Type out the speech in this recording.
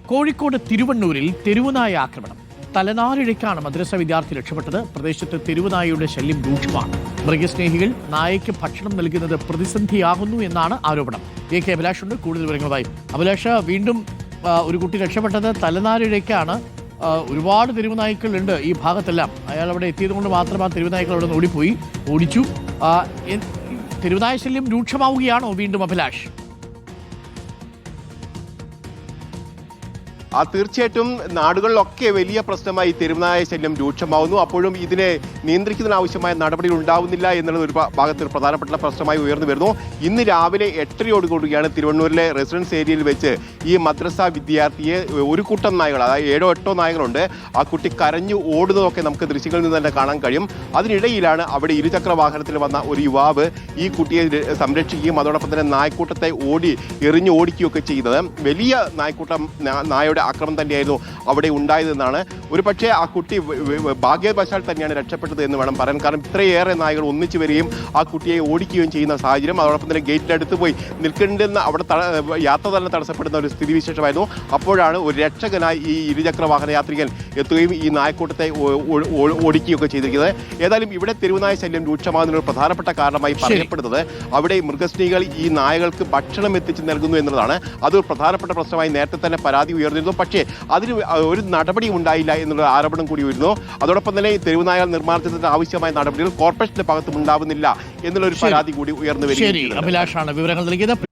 കോഴിക്കോട് തിരുവണ്ണൂരിൽ തെരുവുനായ ആക്രമണം. തലനാരിഴയ്ക്കാണ് മദ്രസ വിദ്യാർത്ഥി രക്ഷപ്പെട്ടത്. പ്രദേശത്ത് തെരുവുനായയുടെ ശല്യം രൂക്ഷമാണ്. മൃഗസ്നേഹികൾ നായയ്ക്ക് ഭക്ഷണം നൽകുന്നത് പ്രതിസന്ധിയാകുന്നു എന്നാണ് ആരോപണം. എ കെ അഭിലാഷ് ഉണ്ട് കൂടുതൽ വിവരങ്ങളുമായി. അഭിലാഷ്, വീണ്ടും ഒരു കുട്ടി രക്ഷപ്പെട്ടത് തലനാരിഴയ്ക്കാണ്. ഒരുപാട് തെരുവുനായ്ക്കളുണ്ട് ഈ ഭാഗത്തെല്ലാം. അയാൾ അവിടെ എത്തിയത് കൊണ്ട് മാത്രം ആ തെരുവുനായ്ക്കൾ അവിടെ നിന്ന് ഓടിച്ചു. തെരുവുനായ ശല്യം രൂക്ഷമാവുകയാണോ വീണ്ടും അഭിലാഷ്? തീർച്ചയായിട്ടും നാടുകളിലൊക്കെ വലിയ പ്രശ്നമായി തെരുവുനായ ശല്യം രൂക്ഷമാവുന്നു. അപ്പോഴും ഇതിനെ നിയന്ത്രിക്കുന്നതിന് ആവശ്യമായ നടപടികൾ ഉണ്ടാവുന്നില്ല എന്നുള്ളത് ഒരു ഭാഗത്ത് പ്രധാനപ്പെട്ട പ്രശ്നമായി ഉയർന്നു വരുന്നു. ഇന്ന് രാവിലെ 8:30 തിരുവണ്ണൂരിലെ റെസിഡൻസ് ഏരിയയിൽ വെച്ച് ഈ മദ്രസ വിദ്യാർത്ഥിയെ ഒരു കൂട്ടം നായകൾ, അതായത് 7-8 നായകളുണ്ട്, ആ കുട്ടി കരഞ്ഞു ഓടുന്നതൊക്കെ നമുക്ക് ദൃശ്യങ്ങളിൽ നിന്ന് തന്നെ കാണാൻ കഴിയും. അതിനിടയിലാണ് അവിടെ ഇരുചക്ര വാഹനത്തിൽ വന്ന ഒരു യുവാവ് ഈ കുട്ടിയെ സംരക്ഷിക്കുകയും അതോടൊപ്പം തന്നെ നായ്ക്കൂട്ടത്തെ എറിഞ്ഞു ഓടിക്കുകയൊക്കെ ചെയ്യുന്നത്. വലിയ നായയുടെ ആക്രമണം തന്നെയായിരുന്നു അവിടെ ഉണ്ടായതെന്നാണ്. ഒരു പക്ഷേ ആ കുട്ടി ഭാഗ്യവശാൽ തന്നെയാണ് രക്ഷപ്പെട്ടത് എന്ന് വേണം പറയാൻ. കാരണം ഇത്രയേറെ നായകൾ ഒന്നിച്ചു വരികയും ആ കുട്ടിയെ ഓടിക്കുകയും ചെയ്യുന്ന സാഹചര്യം, അതോടൊപ്പം തന്നെ ഗേറ്റിൻ്റെ അടുത്ത് പോയി നിൽക്കേണ്ടുന്ന അവിടെ യാത്ര തന്നെ തടസ്സപ്പെടുന്ന ഒരു സ്ഥിതിവിശേഷമായിരുന്നു. അപ്പോഴാണ് ഒരു രക്ഷകനായി ഈ ഇരുചക്ര വാഹന യാത്രികൻ എത്തുകയും ഈ നായക്കൂട്ടത്തെ ഓടിക്കുകയൊക്കെ ചെയ്തിരിക്കുന്നത്. ഏതായാലും ഇവിടെ തെരുവുനായ ശല്യം രൂക്ഷമാകുന്ന ഒരു പ്രധാനപ്പെട്ട കാരണമായി പറയപ്പെടുന്നത് അവിടെ മൃഗസ്നേഹികൾ ഈ നായകൾക്ക് ഭക്ഷണം എത്തിച്ച് നൽകുന്നു എന്നുള്ളതാണ്. അതൊരു പ്രധാനപ്പെട്ട പ്രശ്നമായി നേരത്തെ തന്നെ പരാതി ഉയർന്നിരുന്നു. പക്ഷേ അതിന് ഒരു നടപടിയും ഉണ്ടായില്ല എന്നുള്ള ആരോപണം കൂടി വരുന്നു. അതോടൊപ്പം തന്നെ ഈ തെരുവുനായകൾ നിർമ്മാണത്തിന് ആവശ്യമായ നടപടികൾ കോർപ്പറേഷന്റെ ഭാഗത്തും ഉണ്ടാവുന്നില്ല എന്നുള്ള ഒരു പരാതി കൂടി ഉയർന്നു വരികയാണ്. അഭിലാഷാണ് വിവരങ്ങൾ നൽകിയത്.